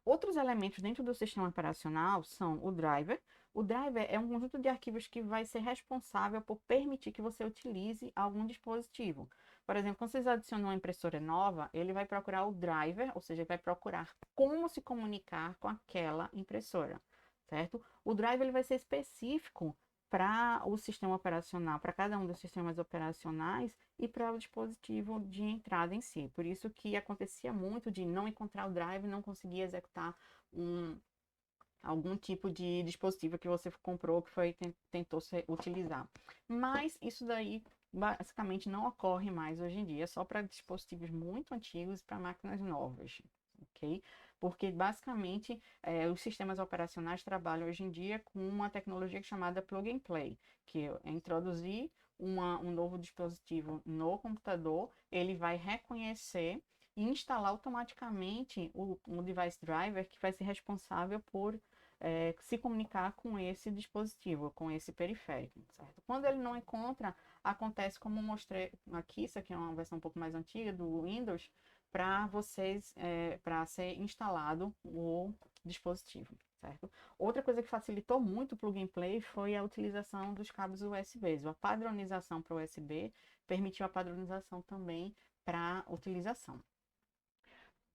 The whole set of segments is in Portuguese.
Outros elementos dentro do sistema operacional são o driver. O driver é um conjunto de arquivos que vai ser responsável por permitir que você utilize algum dispositivo. Por exemplo, quando vocês adicionam uma impressora nova, ele vai procurar o driver, ou seja, ele vai procurar como se comunicar com aquela impressora, certo? O driver ele vai ser específico para o sistema operacional, para cada um dos sistemas operacionais e para o dispositivo de entrada em si. Por isso que acontecia muito de não encontrar o drive, não conseguir executar algum tipo de dispositivo que você comprou, que foi tentou utilizar. Mas isso daí basicamente não ocorre mais hoje em dia, só para dispositivos muito antigos e para máquinas novas, ok? Porque basicamente os sistemas operacionais trabalham hoje em dia com uma tecnologia chamada plug and play, que é introduzir um novo dispositivo no computador, ele vai reconhecer e instalar automaticamente o device driver que vai ser responsável por se comunicar com esse dispositivo, com esse periférico, certo? Quando ele não encontra, acontece como eu mostrei aqui, isso aqui é uma versão um pouco mais antiga do Windows, para vocês, para ser instalado o dispositivo, certo? Outra coisa que facilitou muito o plug and play foi a utilização dos cabos USBs. A padronização para USB permitiu a padronização também para utilização.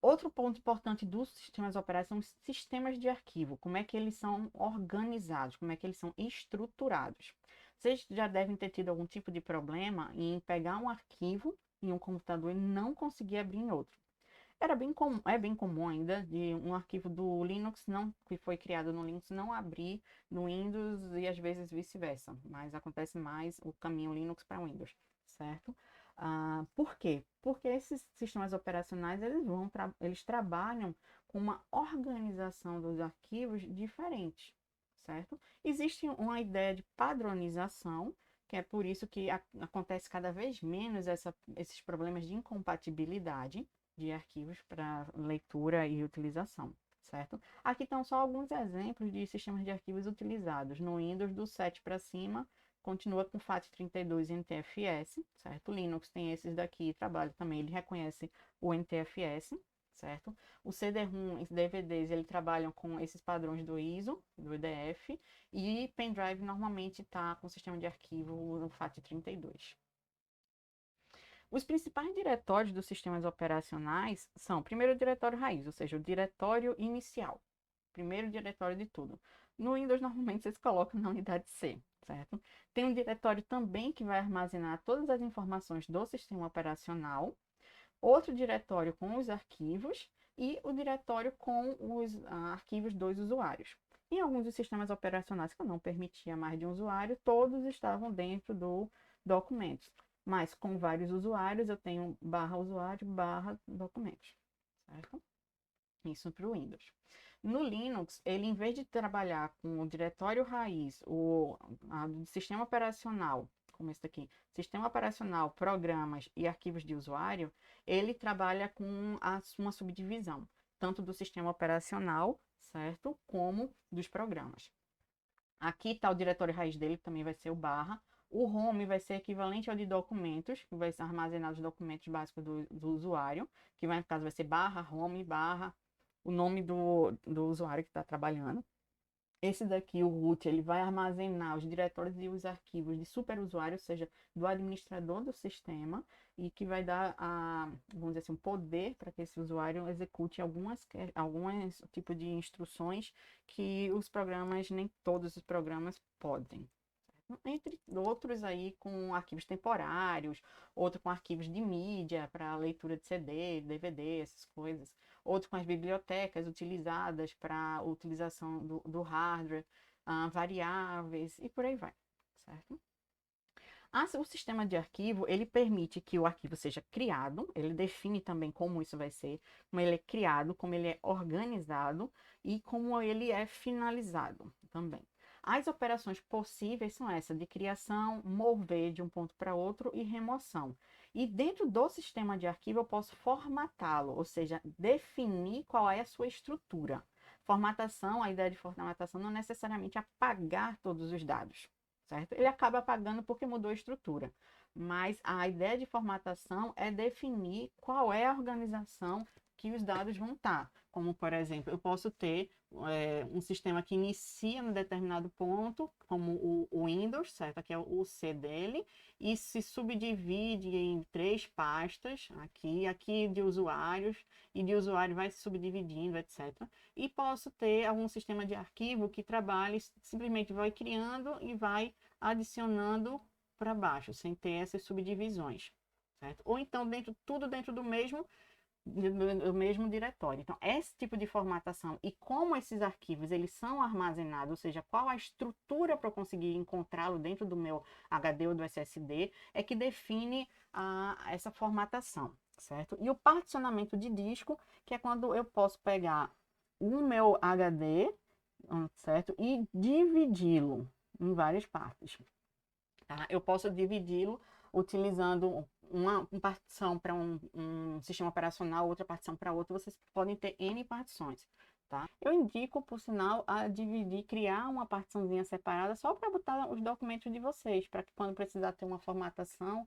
Outro ponto importante dos sistemas operacionais são os sistemas de arquivo, como é que eles são organizados, como é que eles são estruturados. Vocês já devem ter tido algum tipo de problema em pegar um arquivo em um computador e não conseguir abrir em outro. Era bem comum, é bem comum ainda de um arquivo do Linux não, que foi criado no Linux não abrir no Windows e às vezes vice-versa, mas acontece mais o caminho Linux para Windows, certo? Por quê? Porque esses sistemas operacionais eles trabalham com uma organização dos arquivos diferente, certo? Existe uma ideia de padronização, que é por isso que acontece cada vez menos esses problemas de incompatibilidade de arquivos para leitura e utilização, certo? Aqui estão só alguns exemplos de sistemas de arquivos utilizados. No Windows, do 7 para cima, continua com FAT32 e NTFS, certo? O Linux tem esses daqui, trabalho também, ele reconhece o NTFS, certo? O CD-ROM e DVDs, ele trabalham com esses padrões do ISO, do EDF, e pendrive normalmente está com o sistema de arquivo no FAT32. Os principais diretórios dos sistemas operacionais são, primeiro, o diretório raiz, ou seja, o diretório inicial. Primeiro diretório de tudo. No Windows, normalmente, vocês colocam na unidade C, certo? Tem um diretório também que vai armazenar todas as informações do sistema operacional, outro diretório com os arquivos e o diretório com os arquivos dos usuários. Em alguns dos sistemas operacionais que não permitia mais de um usuário, todos estavam dentro do documentos. Mas com vários usuários, eu tenho barra usuário, barra documentos, certo? Isso para o Windows. No Linux, ele em vez de trabalhar com o diretório raiz, o sistema operacional, como esse daqui, sistema operacional, programas e arquivos de usuário, ele trabalha com uma subdivisão, tanto do sistema operacional, certo? Como dos programas. Aqui está o diretório raiz dele, que também vai ser o barra. O home vai ser equivalente ao de documentos, que vai armazenar os documentos básicos do usuário, que vai, no caso vai ser barra home, barra o nome do usuário que está trabalhando. Esse daqui, o root, ele vai armazenar os diretórios e os arquivos de superusuário, ou seja, do administrador do sistema, e que vai dar, vamos dizer assim, um poder para que esse usuário execute algumas tipos de instruções que os programas, nem todos os programas podem. Entre outros aí com arquivos temporários, outro com arquivos de mídia para leitura de CD, DVD, essas coisas. Outro com as bibliotecas utilizadas para utilização do hardware, variáveis e por aí vai, certo? O sistema de arquivo, ele permite que o arquivo seja criado, ele define também como isso vai ser, como ele é criado, como ele é organizado e como ele é finalizado também. As operações possíveis são essas, de criação, mover de um ponto para outro e remoção. E dentro do sistema de arquivo eu posso formatá-lo, ou seja, definir qual é a sua estrutura. Formatação, a ideia de formatação não é necessariamente apagar todos os dados, certo? Ele acaba apagando porque mudou a estrutura. Mas a ideia de formatação é definir qual é a organização que os dados vão estar. Como, por exemplo, eu posso ter um sistema que inicia em determinado ponto, como o Windows, certo? Aqui é o C dele, e se subdivide em 3 pastas, aqui de usuários, e de usuário vai se subdividindo, etc. E posso ter algum sistema de arquivo que trabalhe, simplesmente vai criando e vai adicionando para baixo, sem ter essas subdivisões, certo? Ou então tudo dentro do mesmo diretório. Então, esse tipo de formatação e como esses arquivos eles são armazenados, ou seja, qual a estrutura para eu conseguir encontrá-lo dentro do meu HD ou do SSD, é que define essa formatação, certo? E o particionamento de disco, que é quando eu posso pegar o meu HD, certo? E dividi-lo em várias partes. Tá? Eu posso dividi-lo utilizando uma partição para um sistema operacional, outra partição para outro. Vocês podem ter N partições. Tá? Eu indico, por sinal, a dividir, criar uma partiçãozinha separada só para botar os documentos de vocês, para que quando precisar ter uma formatação,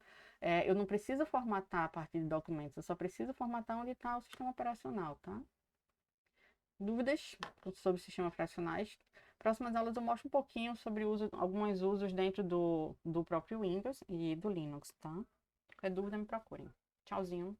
eu não preciso formatar a partir de documentos, eu só preciso formatar onde está o sistema operacional, tá? Dúvidas sobre sistemas operacionais? Próximas aulas eu mostro um pouquinho sobre alguns usos dentro do próprio Windows e do Linux, tá? Qualquer dúvida me procurem. Tchauzinho.